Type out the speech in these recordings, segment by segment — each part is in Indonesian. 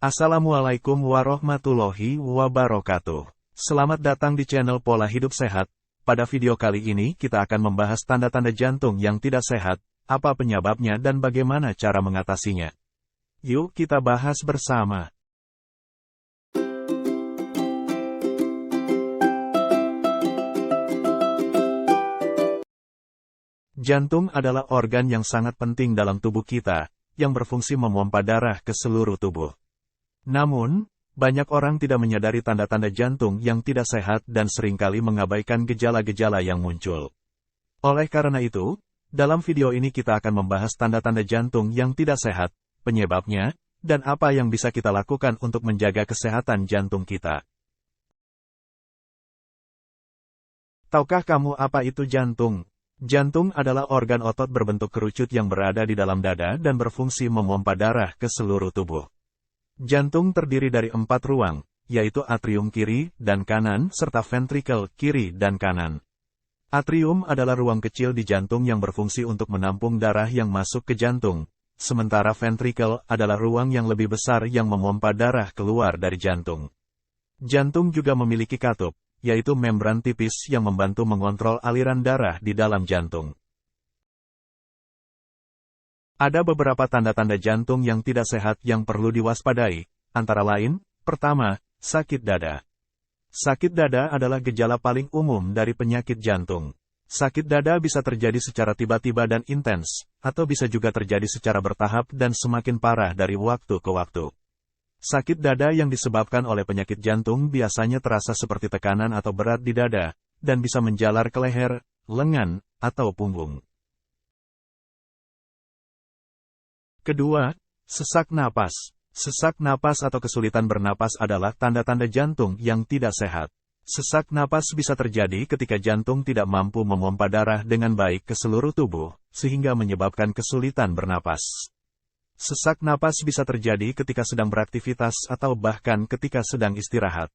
Assalamualaikum warahmatullahi wabarakatuh. Selamat datang di channel Pola Hidup Sehat. Pada video kali ini kita akan membahas tanda-tanda jantung yang tidak sehat, apa penyebabnya dan bagaimana cara mengatasinya. Yuk kita bahas bersama. Jantung adalah organ yang sangat penting dalam tubuh kita, yang berfungsi memompa darah ke seluruh tubuh. Namun, banyak orang tidak menyadari tanda-tanda jantung yang tidak sehat dan seringkali mengabaikan gejala-gejala yang muncul. Oleh karena itu, dalam video ini kita akan membahas tanda-tanda jantung yang tidak sehat, penyebabnya, dan apa yang bisa kita lakukan untuk menjaga kesehatan jantung kita. Tahukah kamu apa itu jantung? Jantung adalah organ otot berbentuk kerucut yang berada di dalam dada dan berfungsi memompa darah ke seluruh tubuh. Jantung terdiri dari 4 ruang, yaitu atrium kiri dan kanan serta ventrikel kiri dan kanan. Atrium adalah ruang kecil di jantung yang berfungsi untuk menampung darah yang masuk ke jantung, sementara ventrikel adalah ruang yang lebih besar yang memompa darah keluar dari jantung. Jantung juga memiliki katup, yaitu membran tipis yang membantu mengontrol aliran darah di dalam jantung. Ada beberapa tanda-tanda jantung yang tidak sehat yang perlu diwaspadai, antara lain, pertama, sakit dada. Sakit dada adalah gejala paling umum dari penyakit jantung. Sakit dada bisa terjadi secara tiba-tiba dan intens, atau bisa juga terjadi secara bertahap dan semakin parah dari waktu ke waktu. Sakit dada yang disebabkan oleh penyakit jantung biasanya terasa seperti tekanan atau berat di dada, dan bisa menjalar ke leher, lengan, atau punggung. Kedua, sesak napas. Sesak napas atau kesulitan bernapas adalah tanda-tanda jantung yang tidak sehat. Sesak napas bisa terjadi ketika jantung tidak mampu memompa darah dengan baik ke seluruh tubuh, sehingga menyebabkan kesulitan bernapas. Sesak napas bisa terjadi ketika sedang beraktivitas atau bahkan ketika sedang istirahat.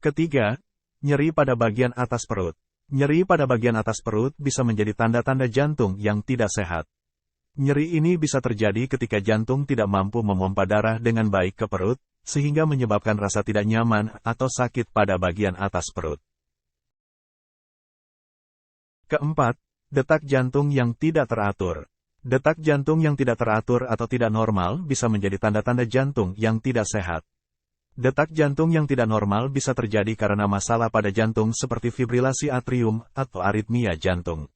Ketiga, nyeri pada bagian atas perut. Nyeri pada bagian atas perut bisa menjadi tanda-tanda jantung yang tidak sehat. Nyeri ini bisa terjadi ketika jantung tidak mampu memompa darah dengan baik ke perut, sehingga menyebabkan rasa tidak nyaman atau sakit pada bagian atas perut. Keempat, detak jantung yang tidak teratur. Detak jantung yang tidak teratur atau tidak normal bisa menjadi tanda-tanda jantung yang tidak sehat. Detak jantung yang tidak normal bisa terjadi karena masalah pada jantung seperti fibrilasi atrium atau aritmia jantung.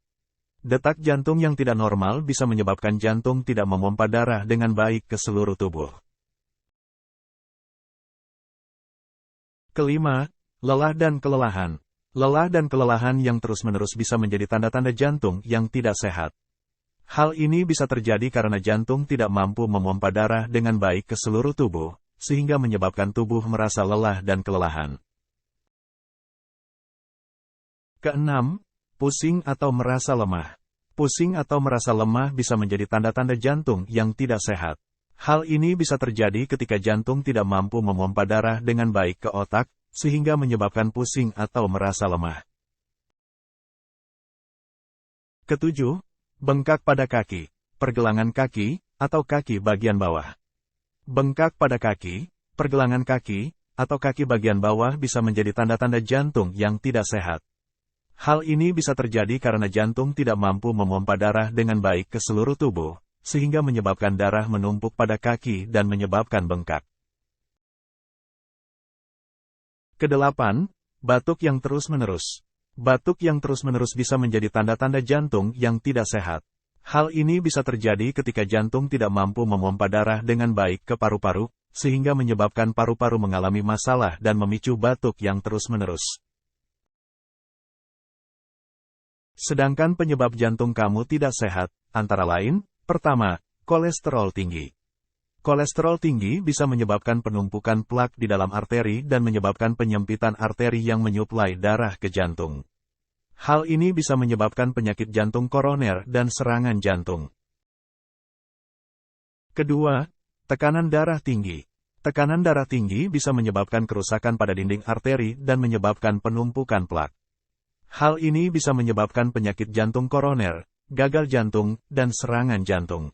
Detak jantung yang tidak normal bisa menyebabkan jantung tidak memompa darah dengan baik ke seluruh tubuh. Kelima, lelah dan kelelahan. Lelah dan kelelahan yang terus-menerus bisa menjadi tanda-tanda jantung yang tidak sehat. Hal ini bisa terjadi karena jantung tidak mampu memompa darah dengan baik ke seluruh tubuh, sehingga menyebabkan tubuh merasa lelah dan kelelahan. Keenam, pusing atau merasa lemah. Pusing atau merasa lemah bisa menjadi tanda-tanda jantung yang tidak sehat. Hal ini bisa terjadi ketika jantung tidak mampu memompa darah dengan baik ke otak, sehingga menyebabkan pusing atau merasa lemah. Ketujuh, bengkak pada kaki, pergelangan kaki, atau kaki bagian bawah. Bengkak pada kaki, pergelangan kaki, atau kaki bagian bawah bisa menjadi tanda-tanda jantung yang tidak sehat. Hal ini bisa terjadi karena jantung tidak mampu memompa darah dengan baik ke seluruh tubuh, sehingga menyebabkan darah menumpuk pada kaki dan menyebabkan bengkak. Kedelapan, batuk yang terus-menerus. Batuk yang terus-menerus bisa menjadi tanda-tanda jantung yang tidak sehat. Hal ini bisa terjadi ketika jantung tidak mampu memompa darah dengan baik ke paru-paru, sehingga menyebabkan paru-paru mengalami masalah dan memicu batuk yang terus-menerus. Sedangkan penyebab jantung kamu tidak sehat, antara lain, pertama, kolesterol tinggi. Kolesterol tinggi bisa menyebabkan penumpukan plak di dalam arteri dan menyebabkan penyempitan arteri yang menyuplai darah ke jantung. Hal ini bisa menyebabkan penyakit jantung koroner dan serangan jantung. Kedua, tekanan darah tinggi. Tekanan darah tinggi bisa menyebabkan kerusakan pada dinding arteri dan menyebabkan penumpukan plak. Hal ini bisa menyebabkan penyakit jantung koroner, gagal jantung, dan serangan jantung.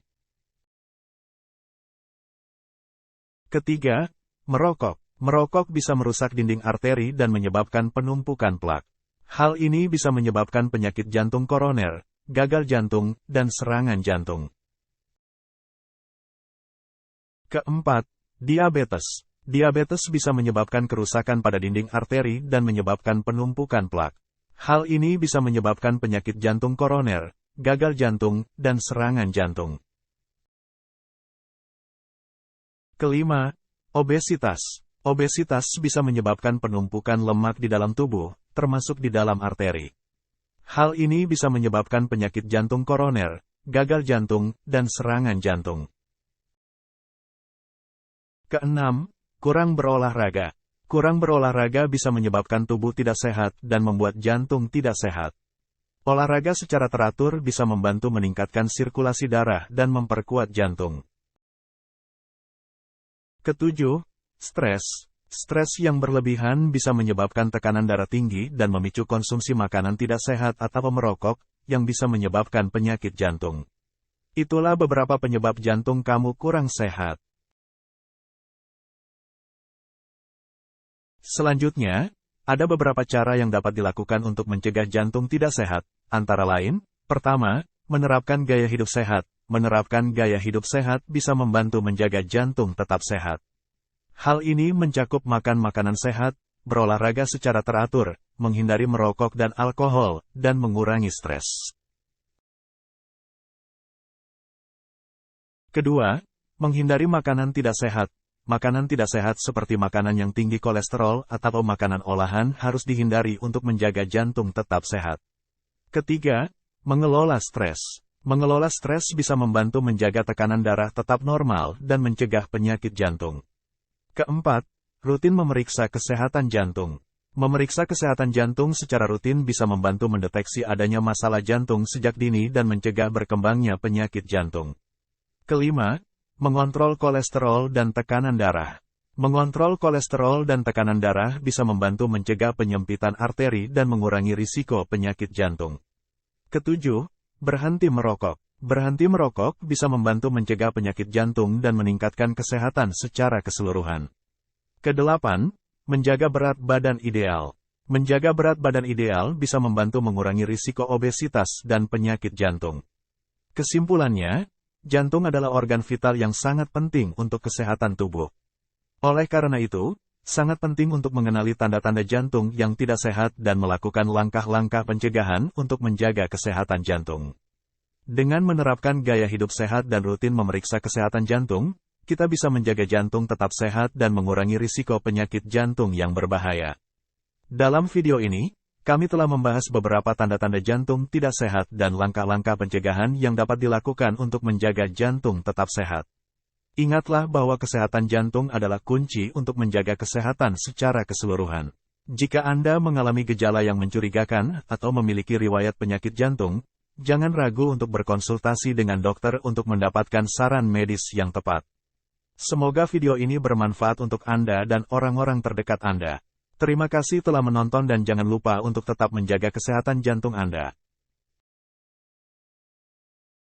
Ketiga, merokok. Merokok bisa merusak dinding arteri dan menyebabkan penumpukan plak. Hal ini bisa menyebabkan penyakit jantung koroner, gagal jantung, dan serangan jantung. Keempat, diabetes. Diabetes bisa menyebabkan kerusakan pada dinding arteri dan menyebabkan penumpukan plak. Hal ini bisa menyebabkan penyakit jantung koroner, gagal jantung, dan serangan jantung. Kelima, obesitas. Obesitas bisa menyebabkan penumpukan lemak di dalam tubuh, termasuk di dalam arteri. Hal ini bisa menyebabkan penyakit jantung koroner, gagal jantung, dan serangan jantung. Keenam, kurang berolahraga. Kurang berolahraga bisa menyebabkan tubuh tidak sehat dan membuat jantung tidak sehat. Olahraga secara teratur bisa membantu meningkatkan sirkulasi darah dan memperkuat jantung. Ketujuh, stres. Stres yang berlebihan bisa menyebabkan tekanan darah tinggi dan memicu konsumsi makanan tidak sehat atau merokok, yang bisa menyebabkan penyakit jantung. Itulah beberapa penyebab jantung kamu kurang sehat. Selanjutnya, ada beberapa cara yang dapat dilakukan untuk mencegah jantung tidak sehat, antara lain, pertama, menerapkan gaya hidup sehat. Menerapkan gaya hidup sehat bisa membantu menjaga jantung tetap sehat. Hal ini mencakup makan makanan sehat, berolahraga secara teratur, menghindari merokok dan alkohol, dan mengurangi stres. Kedua, menghindari makanan tidak sehat. Makanan tidak sehat seperti makanan yang tinggi kolesterol atau makanan olahan harus dihindari untuk menjaga jantung tetap sehat. Ketiga, mengelola stres. Mengelola stres bisa membantu menjaga tekanan darah tetap normal dan mencegah penyakit jantung. Keempat, rutin memeriksa kesehatan jantung. Memeriksa kesehatan jantung secara rutin bisa membantu mendeteksi adanya masalah jantung sejak dini dan mencegah berkembangnya penyakit jantung. Kelima, mengontrol kolesterol dan tekanan darah. Mengontrol kolesterol dan tekanan darah bisa membantu mencegah penyempitan arteri dan mengurangi risiko penyakit jantung. Ketujuh, berhenti merokok. Berhenti merokok bisa membantu mencegah penyakit jantung dan meningkatkan kesehatan secara keseluruhan. Kedelapan, menjaga berat badan ideal. Menjaga berat badan ideal bisa membantu mengurangi risiko obesitas dan penyakit jantung. Kesimpulannya, jantung adalah organ vital yang sangat penting untuk kesehatan tubuh. Oleh karena itu, sangat penting untuk mengenali tanda-tanda jantung yang tidak sehat dan melakukan langkah-langkah pencegahan untuk menjaga kesehatan jantung. Dengan menerapkan gaya hidup sehat dan rutin memeriksa kesehatan jantung, kita bisa menjaga jantung tetap sehat dan mengurangi risiko penyakit jantung yang berbahaya. Dalam video ini, kami telah membahas beberapa tanda-tanda jantung tidak sehat dan langkah-langkah pencegahan yang dapat dilakukan untuk menjaga jantung tetap sehat. Ingatlah bahwa kesehatan jantung adalah kunci untuk menjaga kesehatan secara keseluruhan. Jika Anda mengalami gejala yang mencurigakan atau memiliki riwayat penyakit jantung, jangan ragu untuk berkonsultasi dengan dokter untuk mendapatkan saran medis yang tepat. Semoga video ini bermanfaat untuk Anda dan orang-orang terdekat Anda. Terima kasih telah menonton dan jangan lupa untuk tetap menjaga kesehatan jantung Anda.